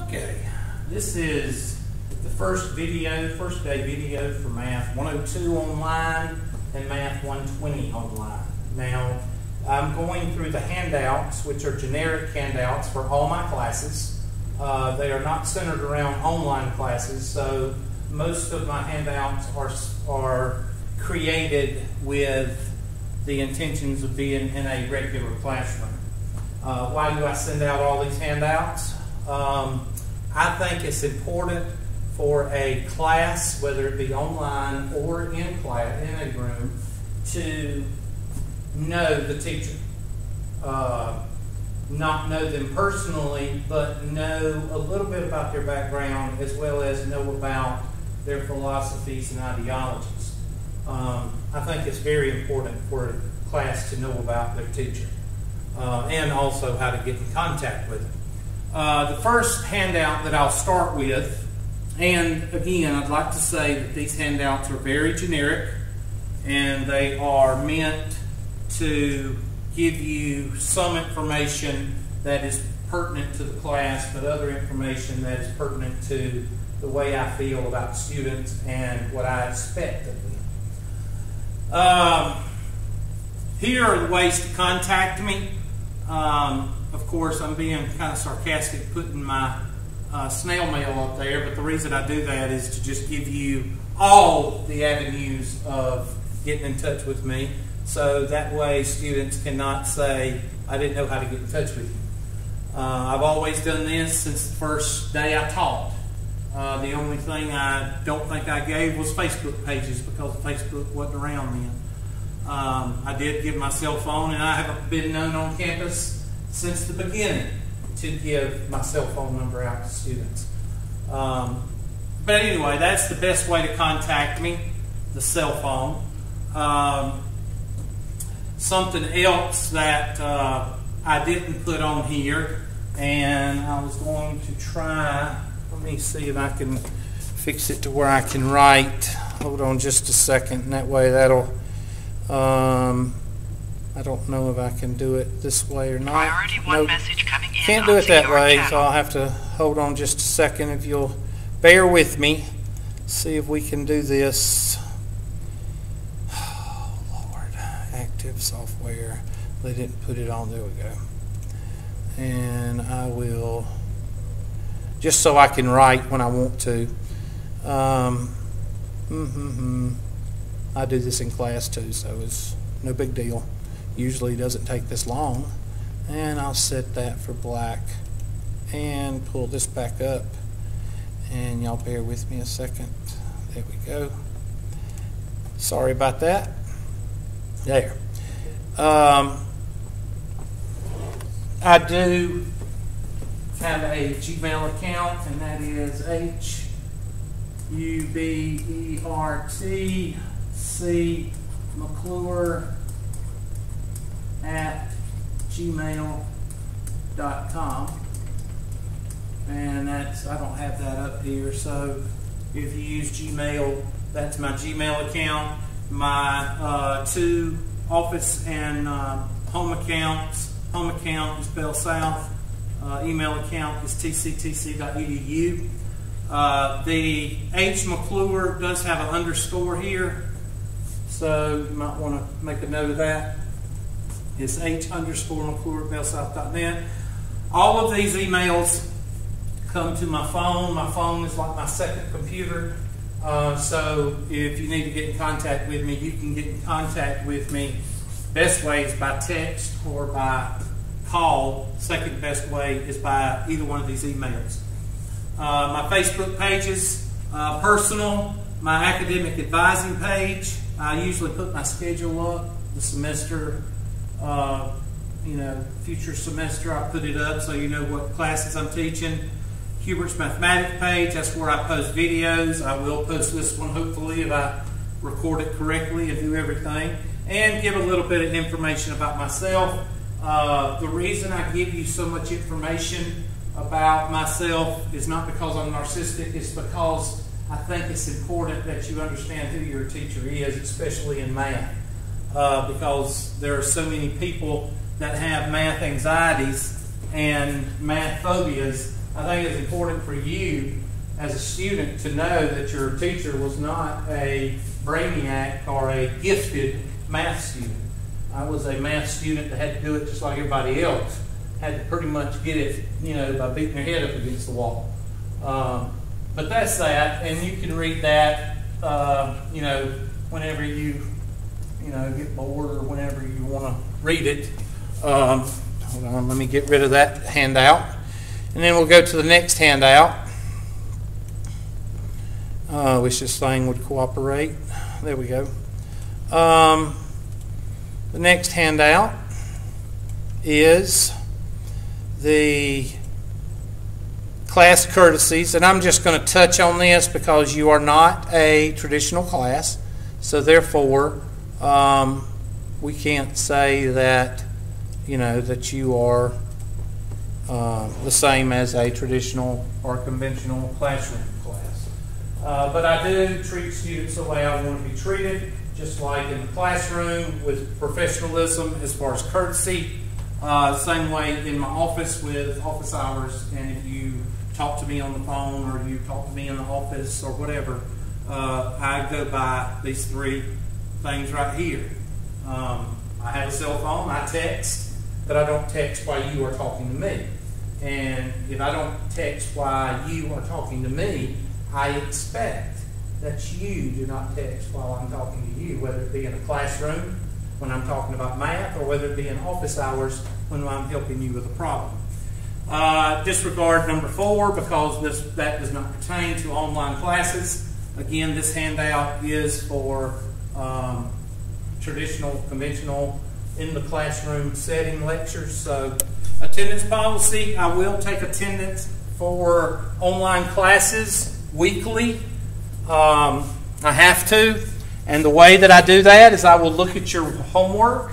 Okay, this is the first day video for Math 102 online and Math 120 online. Now, I'm going through the handouts, which are generic handouts for all my classes. They are not centered around online classes, so most of my handouts are created with the intentions of being in a regular classroom. Why do I send out all these handouts? I think it's important for a class, whether it be online or in class, in a room, to know the teacher. Not know them personally, but know a little bit about their background as well as know about their philosophies and ideologies. I think it's very important for a class to know about their teacher and also how to get in contact with them. The first handout that I'll start with, and again, I'd like to say that these handouts are very generic and they are meant to give you some information that is pertinent to the class, but other information that is pertinent to the way I feel about students and what I expect of them. Here are the ways to contact me. Of course, I'm being kind of sarcastic putting my snail mail up there, but the reason I do that is to just give you all the avenues of getting in touch with me, so that way students cannot say, I didn't know how to get in touch with you. I've always done this since the first day I taught. The only thing I don't think I gave was Facebook pages because Facebook wasn't around then. I did give my cell phone, and I have been known on campus since the beginning to give my cell phone number out to students. But anyway, that's the best way to contact me, the cell phone. Something else that I didn't put on here, and I was going to try, let me see if I can fix it to where I can write. Hold on just a second, and that way that'll, I don't know if I can do it this way or not. Priority one message coming in. Can't do it that way, so I'll have to hold on just a second if you'll bear with me. See if we can do this. Oh, Lord. Active software. They didn't put it on. There we go. And I will, just so I can write when I want to. I do this in class too, so it's no big deal. Usually it doesn't take this long. And I'll set that for black and pull this back up. And y'all bear with me a second. There we go. Sorry about that. There. I do have a Gmail account, and that is hubertcmcclure@gmail.com, and that's, I don't have that up here, so if you use Gmail, that's my Gmail account. My two office and home accounts. Home account is Bell South. Email account is tctc.edu. The H. McClure does have an underscore here, so you might want to make a note of that. It's H_McClure@bellsouth.net. All of these emails come to my phone. My phone is like my second computer. So if you need to get in contact with me, you can get in contact with me. Best way is by text or by call. Second best way is by either one of these emails. My Facebook pages, personal, my academic advising page. I usually put my schedule up, the semester, future semester. I put it up so you know what classes I'm teaching. Hubert's Mathematics page, that's where I post videos. I will post this one hopefully if I record it correctly and do everything. And give a little bit of information about myself. The reason I give you so much information about myself is not because I'm narcissistic, it's because I think it's important that you understand who your teacher is, especially in math. Because there are so many people that have math anxieties and math phobias, I think it's important for you as a student to know that your teacher was not a brainiac or a gifted math student. I was a math student that had to do it just like everybody else. Had to pretty much get it, by beating your head up against the wall. But that's that, and you can read that, whenever you, get bored or whenever you want to read it. Hold on, let me get rid of that handout. And then we'll go to the next handout. Wish this thing would cooperate. There we go. The next handout is the Class Courtesies, and I'm just going to touch on this because you are not a traditional class, so therefore we can't say that that you are the same as a traditional or conventional classroom class. But I do treat students the way I want to be treated, just like in the classroom with professionalism as far as courtesy. Same way in my office with office hours, and if you talk to me on the phone or you talk to me in the office or whatever, I go by these three things right here. I have a cell phone, I text, but I don't text while you are talking to me. And if I don't text while you are talking to me, I expect that you do not text while I'm talking to you, whether it be in a classroom when I'm talking about math, or whether it be in office hours when I'm helping you with a problem. Disregard number 4 because that does not pertain to online classes. Again, this handout is for traditional, conventional, in the classroom setting lectures. So, attendance policy, I will take attendance for online classes weekly. I have to. And the way that I do that is I will look at your homework,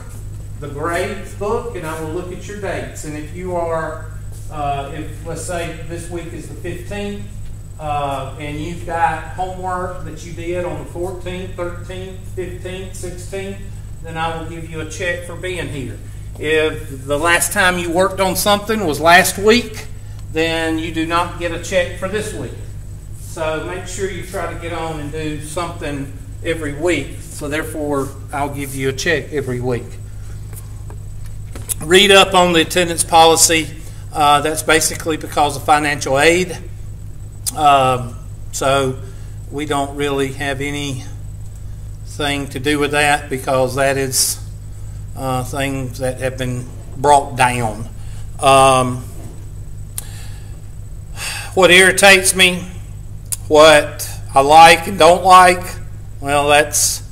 the grades book, and I will look at your dates. And if you are, if let's say this week is the 15th, and you've got homework that you did on the 14th, 13th, 15th, 16th, then I will give you a check for being here. If the last time you worked on something was last week, then you do not get a check for this week. So make sure you try to get on and do something every week. So therefore, I'll give you a check every week. Read up on the attendance policy. That's basically because of financial aid. So we don't really have anything to do with that because that is things that have been brought down. What irritates me, what I like and don't like, well, that's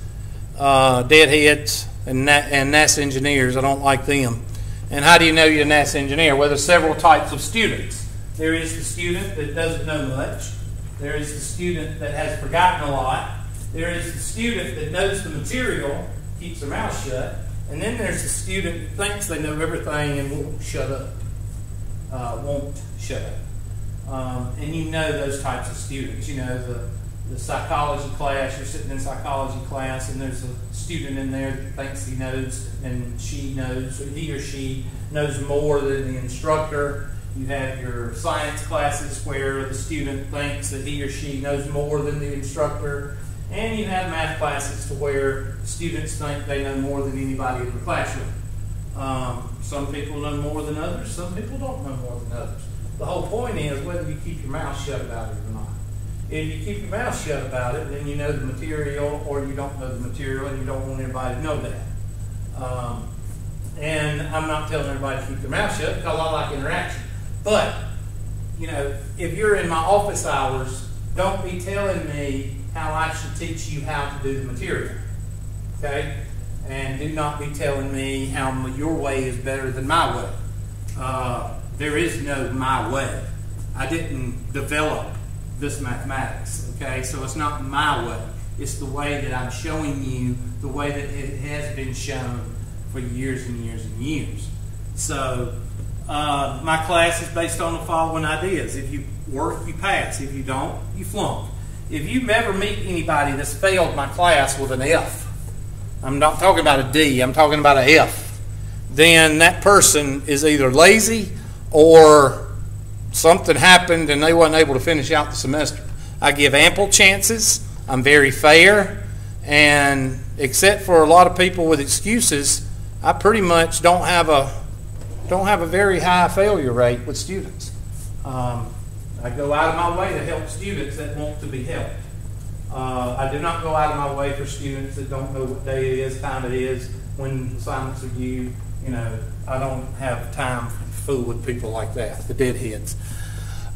deadheads and NASA engineers. I don't like them. And how do you know you're a NASA engineer? Well, there's several types of students. There is the student that doesn't know much. There is the student that has forgotten a lot. There is the student that knows the material, keeps their mouth shut. And then there's the student that thinks they know everything and won't shut up. And you know those types of students. You know the psychology class, you're sitting in psychology class and there's a student in there that thinks he knows and she knows, or he or she knows more than the instructor. You have your science classes where the student thinks that he or she knows more than the instructor. And you have math classes to where students think they know more than anybody in the classroom. Some people know more than others, some people don't know more than others. The whole point is whether you keep your mouth shut about it or not. If you keep your mouth shut about it, then you know the material, or you don't know the material and you don't want anybody to know that. And I'm not telling everybody to keep their mouth shut because I like interaction. But, if you're in my office hours, don't be telling me how I should teach you how to do the material. Okay? And do not be telling me how your way is better than my way. There is no my way. I didn't develop this mathematics. Okay? So it's not my way. It's the way that I'm showing you, the way that it has been shown for years and years and years. So my class is based on the following ideas. If you work, you pass. If you don't, you flunk. If you ever meet anybody that's failed my class with an F, I'm not talking about a D, I'm talking about an F, then that person is either lazy or something happened and they wasn't able to finish out the semester. I give ample chances. I'm very fair, and except for a lot of people with excuses, I pretty much don't have a very high failure rate with students. I go out of my way to help students that want to be helped. I do not go out of my way for students that don't know what day it is, time it is, when assignments are due. You know, I don't have time to fool with people like that, the deadheads.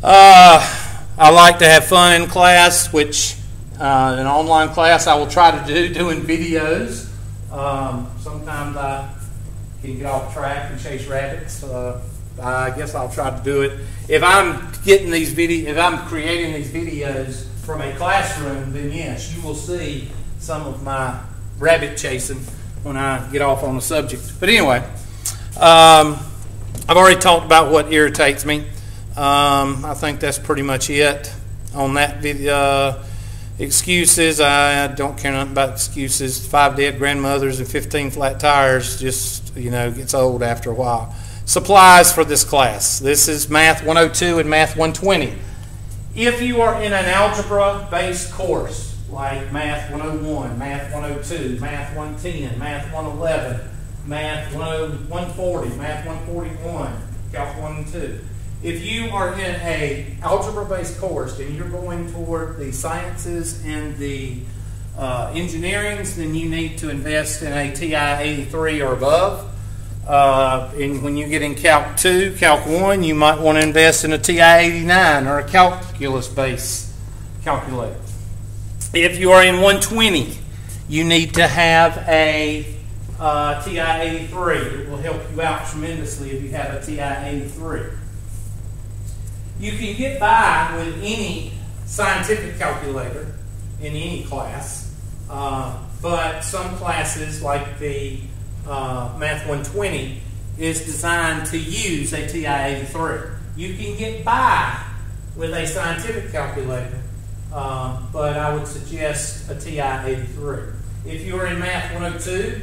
I like to have fun in class, which an online class I will try to do, doing videos. Sometimes I can get off track and chase rabbits. I guess I'll try to do it. If I'm creating these videos from a classroom, then yes, you will see some of my rabbit chasing when I get off on the subject. But anyway, I've already talked about what irritates me. I think that's pretty much it on that video. Excuses, I don't care nothing about excuses. 5 dead grandmothers and 15 flat tires just, you know, gets old after a while. Supplies for this class. This is Math 102 and Math 120. If you are in an algebra-based course, like Math 101, Math 102, Math 110, Math 111, Math 140, Math 141, Calc 1 and 2. If you are in an algebra-based course and you're going toward the sciences and the engineerings, then you need to invest in a TI 83 or above. And when you get in Calc 2, Calc 1, you might want to invest in a TI 89 or a calculus-based calculator. If you are in 120, you need to have a TI 83. It will help you out tremendously if you have a TI 83. You can get by with any scientific calculator in any class, but some classes, like the Math 120, is designed to use a TI 83. You can get by with a scientific calculator, but I would suggest a TI 83. If you're in Math 102,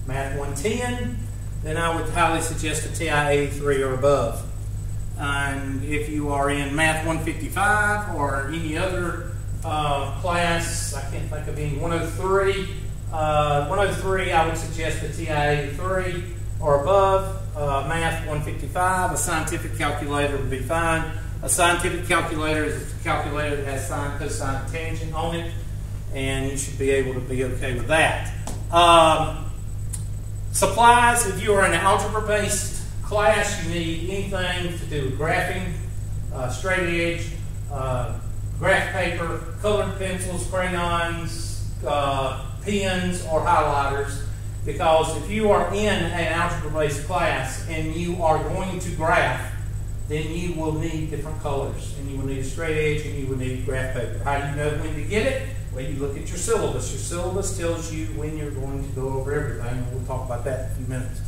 Math 110, then I would highly suggest a TI 83 or above. And if you are in Math 155 or any other class, I can't think of any, 103, 103, I would suggest a TI 83 or above. Math 155, a scientific calculator would be fine. A scientific calculator is a calculator that has sine, cosine, and tangent on it, and you should be able to be okay with that. Supplies, if you are in an algebra-based class, you need anything to do with graphing, straight edge, graph paper, colored pencils, crayons, pens, or highlighters. Because if you are in an algebra-based class and you are going to graph, then you will need different colors. And you will need a straight edge and you will need graph paper. How do you know when to get it? Well, you look at your syllabus. Your syllabus tells you when you're going to go over everything. And we'll talk about that in a few minutes.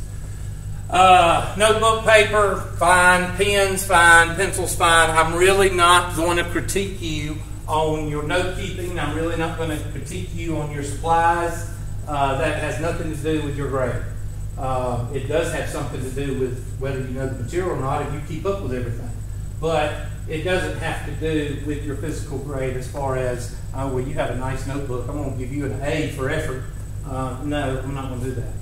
Notebook paper, fine. Pens, fine. Pencils, fine. I'm really not going to critique you on your note keeping. I'm really not going to critique you on your supplies. That has nothing to do with your grade. It does have something to do with whether you know the material or not, if you keep up with everything. But it doesn't have to do with your physical grade as far as, oh, well, you have a nice notebook, I'm going to give you an A for effort. No, I'm not going to do that.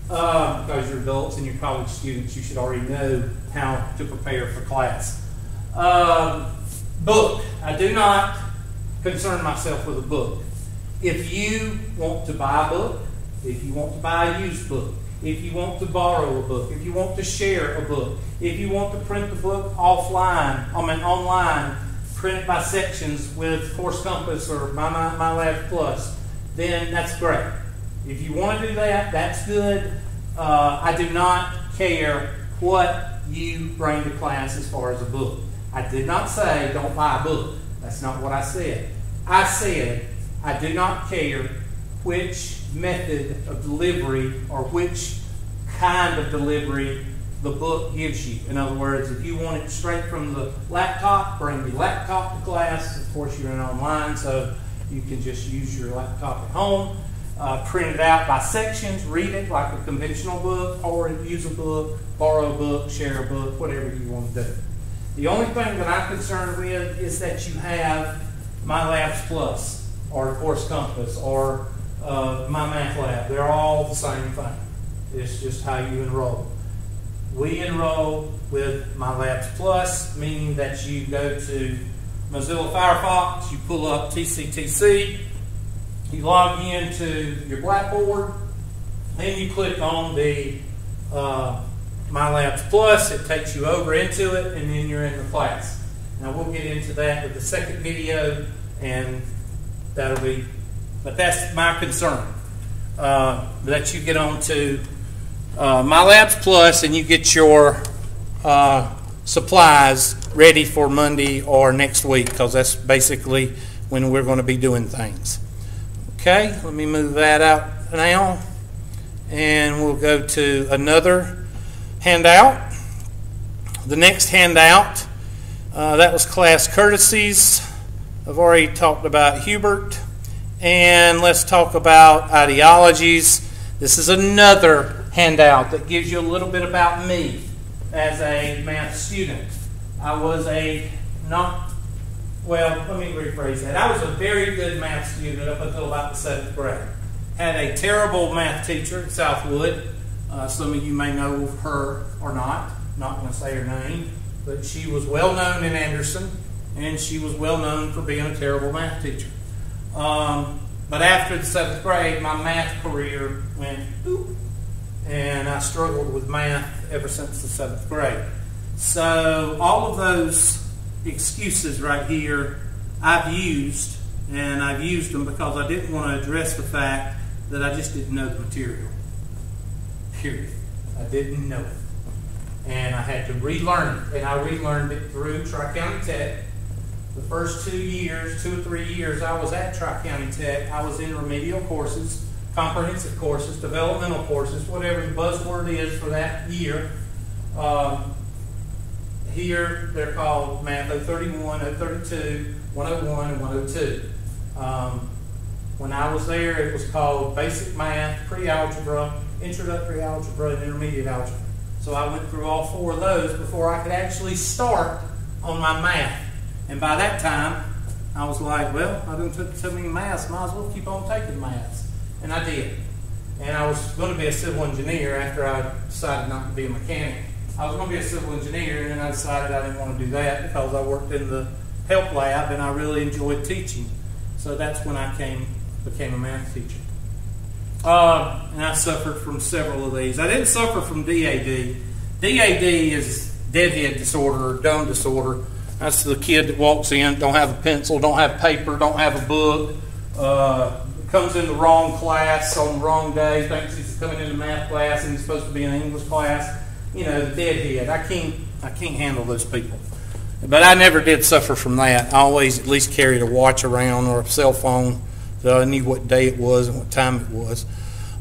Because you're adults and you're college students, you should already know how to prepare for class. Book. I do not concern myself with a book. If you want to buy a book, if you want to buy a used book, if you want to borrow a book, if you want to share a book, if you want to print the book offline, online, print it by sections with Course Compass or My Lab Plus, then that's great. If you want to do that, that's good. I do not care what you bring to class as far as a book. I did not say don't buy a book. That's not what I said. I said I do not care which method of delivery or which kind of delivery the book gives you. In other words, if you want it straight from the laptop, bring the laptop to class. Of course, you're in online, so you can just use your laptop at home. print it out by sections, read it like a conventional book, or use a book, borrow a book, share a book, whatever you want to do. The only thing that I'm concerned with is that you have My Labs Plus, or Course Compass, or My Math Lab. They're all the same thing. It's just how you enroll. We enroll with My Labs Plus, meaning that you go to Mozilla Firefox, you pull up TCTC, you log into your Blackboard, then you click on the My Labs Plus. It takes you over into it, and then you're in the class. Now we'll get into that with the second video, and that'll be, but that's my concern, that you get on to My Labs Plus and you get your supplies ready for Monday or next week, because that's basically when we're going to be doing things. Okay, let me move that out now, and we'll go to another handout. The next handout, that was Class Courtesies. I've already talked about Hubert, and let's talk about ideologies. This is another handout that gives you a little bit about me as a math student. I was let me rephrase that. I was a very good math student up until about the 7th grade. Had a terrible math teacher at Southwood. Some of you may know her or not. Not going to say her name, but she was well known in Anderson, and she was well known for being a terrible math teacher. But after the 7th grade, my math career went boop, and I struggled with math ever since the 7th grade. So all of those excuses right here I've used, and I've used them because I didn't want to address the fact that I just didn't know the material. Period. I didn't know it. And I had to relearn it, and I relearned it through Tri-County Tech. The first 2 or 3 years I was at Tri-County Tech, I was in remedial courses, comprehensive courses, developmental courses, whatever the buzzword is for that year. Here they're called Math 031, 032, 101, and 102. When I was there, it was called Basic Math, Pre-Algebra, Introductory Algebra, and Intermediate Algebra. So I went through all 4 of those before I could actually start on my math. And by that time, I was like, well, I done took so many maths, might as well keep on taking maths. And I did. And I was going to be a civil engineer after I decided not to be a mechanic. I was going to be a civil engineer, and then I decided I didn't want to do that because I worked in the help lab and I really enjoyed teaching. So that's when I became a math teacher. And I suffered from several of these. I didn't suffer from DAD. DAD is deadhead disorder or dumb disorder. That's the kid that walks in, don't have a pencil, don't have paper, don't have a book, comes in the wrong class on the wrong day, thinks he's coming into math class and he's supposed to be in English class. You know, the deadhead. I can't handle those people. But I never did suffer from that. I always at least carried a watch around or a cell phone, so I knew what day it was and what time it was.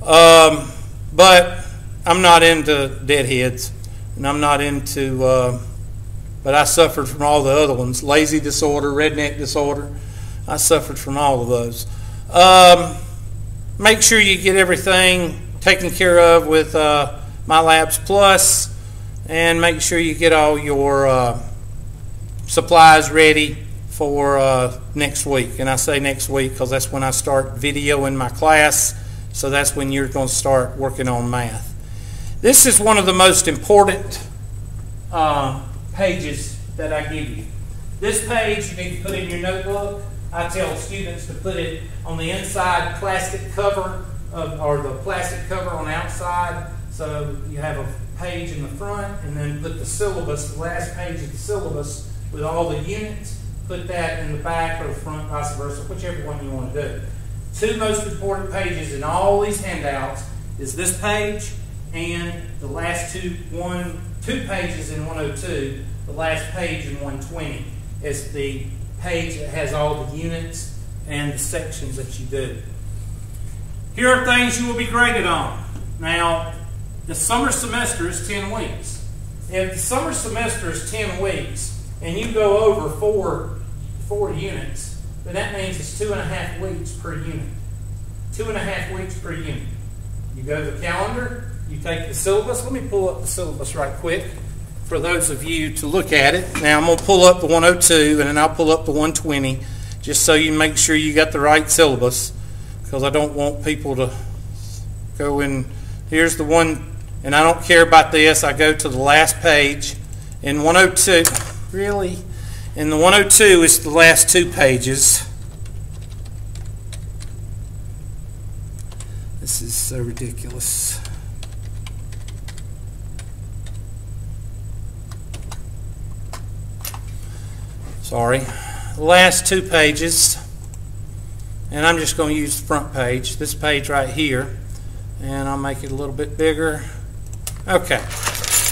But I'm not into deadheads, and I'm not into... but I suffered from all the other ones. Lazy disorder, redneck disorder. I suffered from all of those. Make sure you get everything taken care of with My Labs Plus, and make sure you get all your supplies ready for next week. And I say next week because that's when I start videoing my class, so that's when you're going to start working on math. This is one of the most important pages that I give you. This page you need to put in your notebook. I tell students to put it on the inside plastic cover or the plastic cover on the outside, so you have a page in the front, and then put the syllabus, the last page of the syllabus with all the units, put that in the back or the front, vice versa, whichever one you want to do. 2 most important pages in all these handouts is this page and the last two pages in 102, the last page in 120 is the page that has all the units and the sections that you do. Here are things you will be graded on. Now, the summer semester is 10 weeks. If the summer semester is 10 weeks and you go over four units, then that means it's 2.5 weeks per unit. 2.5 weeks per unit. You go to the calendar, you take the syllabus. Let me pull up the syllabus right quick for those of you to look at it. Now I'm going to pull up the 102 and then I'll pull up the 120 just so you make sure you got the right syllabus, because I don't want people to go in. Here's the one, and I don't care about this. I go to the last page. In 102, really? In the 102, it's the last 2 pages. This is so ridiculous. Sorry. The last 2 pages. And I'm just going to use the front page, this page right here. And I'll make it a little bit bigger. Okay.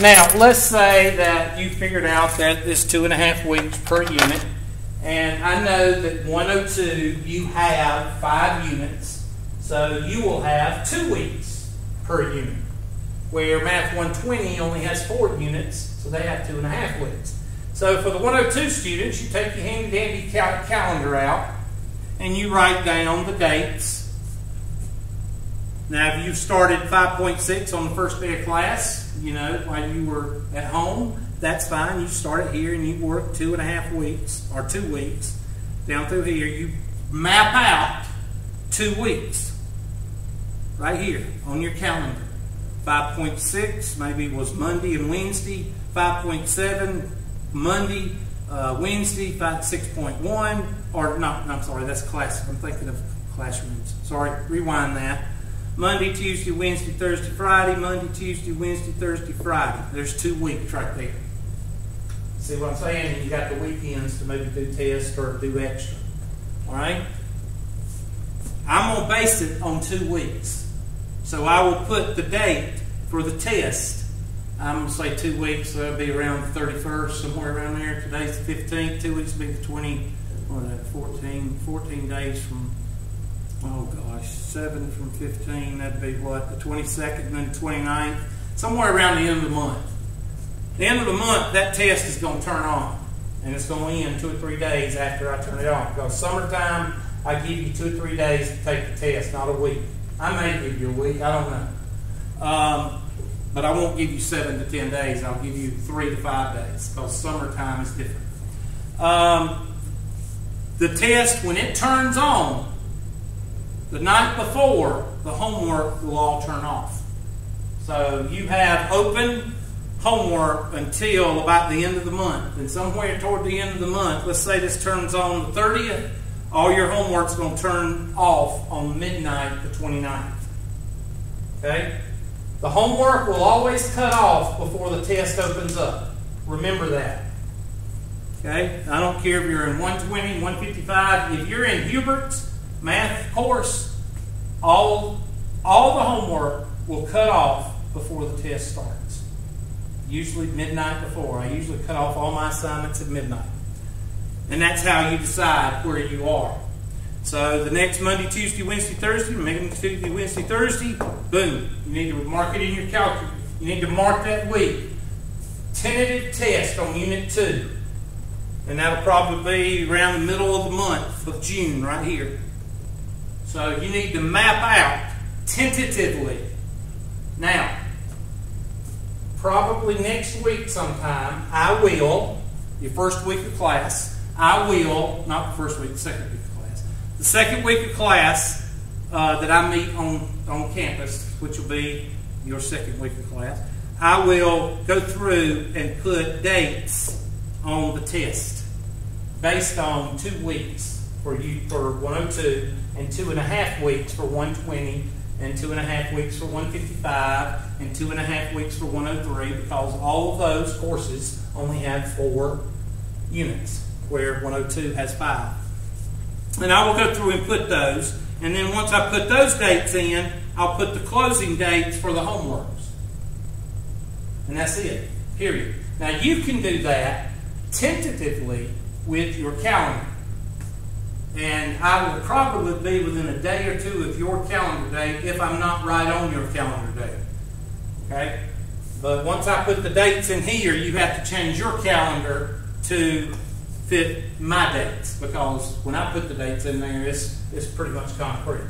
Now, let's say that you figured out that it's 2.5 weeks per unit. And I know that 102, you have 5 units. So you will have 2 weeks per unit. Where Math 120 only has 4 units, so they have 2.5 weeks. So for the 102 students, you take your handy-dandy calendar out and you write down the dates. Now, if you started 5.6 on the first day of class, you know, while you were at home, that's fine. You start it here and you work 2.5 weeks, or 2 weeks, down through here. You map out 2 weeks right here on your calendar. 5.6 maybe was Monday and Wednesday. 5.7 Monday, Wednesday. 6.1, or not, I'm sorry, that's class. I'm thinking of classrooms. Sorry, rewind that. Monday, Tuesday, Wednesday, Thursday, Friday. Monday, Tuesday, Wednesday, Thursday, Friday. There's 2 weeks right there. See what I'm saying? And you got the weekends to maybe do tests or do extra. All right? I'm going to base it on 2 weeks. So I will put the date for the test. I'm going to say 2 weeks, so that'll be around the 31st, somewhere around there. Today's the 15th. 2 weeks will be the 14 days from, oh gosh, 7 from 15. That'd be what, the 22nd and then the 29th? Somewhere around the end of the month. The end of the month, that test is going to turn on. And it's going to end 2 or 3 days after I turn it on. Because summertime, I give you 2 or 3 days to take the test, not a week. I may give you a week, I don't know. But I won't give you 7 to 10 days. I'll give you 3 to 5 days, because summertime is different. The test, when it turns on, the night before, the homework will all turn off. So you have open homework until about the end of the month. And somewhere toward the end of the month, let's say this turns on the 30th, all your homework's going to turn off on midnight the 29th. Okay? The homework will always cut off before the test opens up. Remember that. Okay? I don't care if you're in 120, 155. If you're in Hubert's math course, all the homework will cut off before the test starts. Usually midnight before. I usually cut off all my assignments at midnight. And that's how you decide where you are. So the next Monday, Tuesday, Wednesday, Thursday, Monday, Tuesday, Wednesday, Thursday, boom. You need to mark it in your calculator. You need to mark that week. Tentative test on Unit 2. And that'll probably be around the middle of the month of June, right here. So you need to map out tentatively. Now, probably next week sometime, I will, your first week of class, I will, not the first week, the second week of class. The second week of class that I meet on campus, which will be your second week of class, I will go through and put dates on the test based on 2 weeks for you for 102 and 2.5 weeks for 120 and 2.5 weeks for 155 and 2.5 weeks for 103, because all of those courses only have 4 units, where 102 has 5. And I will go through and put those, and then once I put those dates in, I'll put the closing dates for the homeworks. And that's it, period. Now you can do that tentatively with your calendar. And I will probably be within a day or 2 of your calendar date if I'm not right on your calendar date. Okay? But once I put the dates in here, you have to change your calendar to fit my dates, because when I put the dates in there, it's pretty much concrete.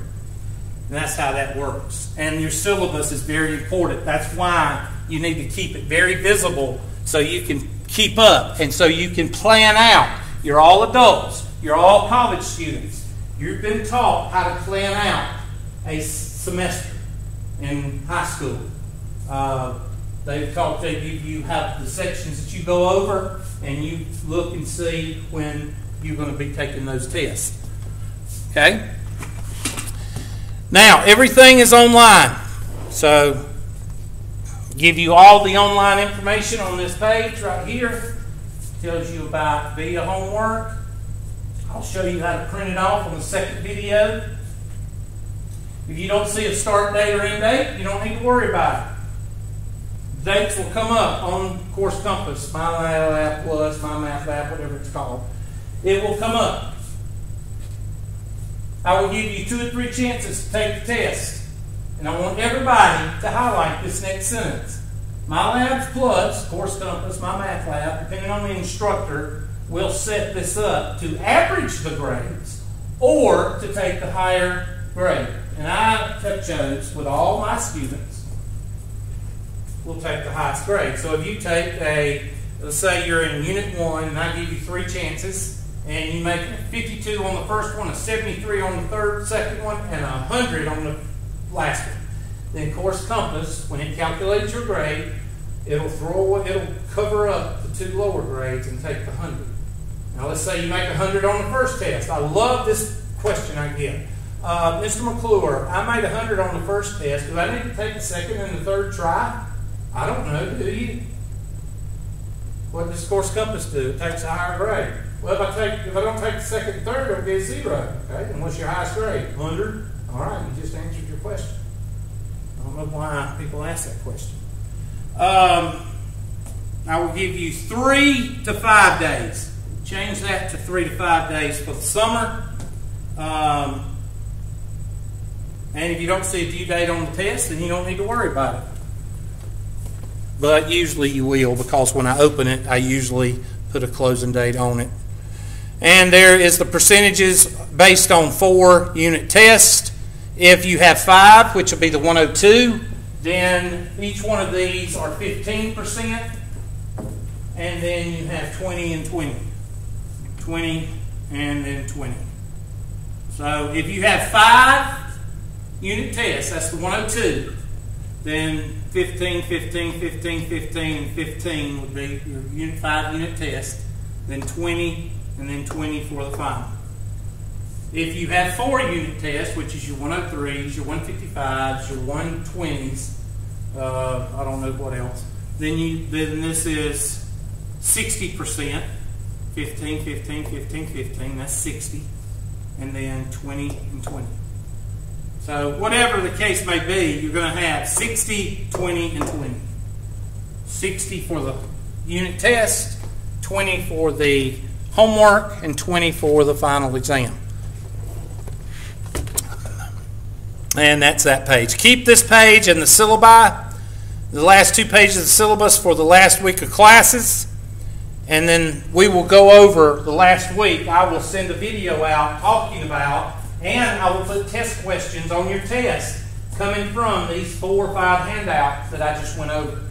And that's how that works. And your syllabus is very important. That's why you need to keep it very visible so you can keep up and so you can plan out. You're all adults. You're all college students. You've been taught how to plan out a semester in high school. You have the sections that you go over, and you look and see when you're going to be taking those tests. Okay? Now, everything is online. So, give you all the online information on this page right here. Tells you about via homework. I'll show you how to print it off on the second video. If you don't see a start date or end date, you don't need to worry about it. Dates will come up on Course Compass, My Lab Plus, My Math Lab, whatever it's called. It will come up. I will give you 2 or 3 chances to take the test. And I want everybody to highlight this next sentence. My Labs Plus, Course Compass, My Math Lab, depending on the instructor, will set this up to average the grades or to take the higher grade. And I have chose with all my students, we'll take the highest grade. So if you take let's say you're in Unit 1 and I give you 3 chances and you make 52 on the first one, a 73 on the second one, and 100 on the last one. Then Course Compass, when it calculates your grade, it'll cover up the 2 lower grades and take the 100. Now let's say you make 100 on the first test. I love this question I get. Mr. McClure, I made 100 on the first test. Do I need to take the second and the third try? I don't know, do you? What does Course Compass do? It takes a higher grade. Well, if I don't take the second and third, it'll be a 0. Okay, and what's your highest grade? 100. All right, you just answered your question. I don't know why people ask that question. I will give you 3 to 5 days. Change that to 3 to 5 days for the summer. And if you don't see a due date on the test, then you don't need to worry about it. But usually you will, because when I open it, I usually put a closing date on it. And there is the percentages based on 4 unit tests. If you have 5, which will be the 102, then each one of these are 15%. And then you have 20 and 20. 20 and then 20. So if you have 5 unit tests, that's the 102, then 15, 15, 15, 15, and 15 would be your 5 unit test, then 20, and then 20 for the final. If you have 4 unit tests, which is your 103s, your 155s, your 120s, I don't know what else, then this is 60%, 15, 15, 15, 15, that's 60, and then 20 and 20. So whatever the case may be, you're going to have 60, 20, and 20. 60 for the unit test, 20 for the homework, and 20 for the final exam. And that's that page. Keep this page and the syllabi, the last 2 pages of the syllabus for the last week of classes. And then we will go over the last week. I will send a video out talking about, and I will put test questions on your test coming from these 4 or 5 handouts that I just went over.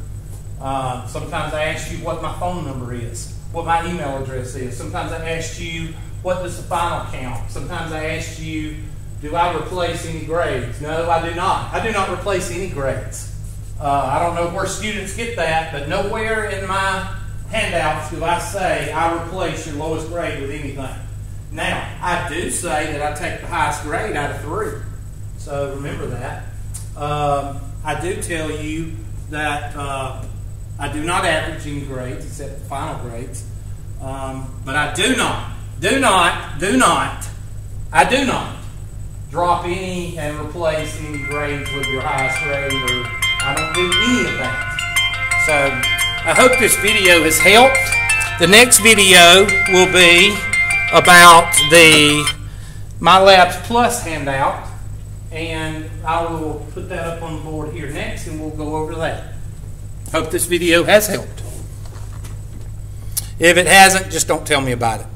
Sometimes I ask you what my phone number is, what my email address is. Sometimes I ask you, what does the final count? Sometimes I ask you, do I replace any grades? No, I do not. I do not replace any grades. I don't know where students get that, but nowhere in my handouts do I say I replace your lowest grade with anything. Now, I do say that I take the highest grade out of 3. So remember that. I do tell you that I do not average any grades except the final grades. But I do not drop any and replace any grades with your highest grade, or I don't do any of that. So I hope this video has helped. The next video will be about the My Labs Plus handout, and I will put that up on the board here next, and we'll go over that. Hope this video has helped. If it hasn't, just don't tell me about it.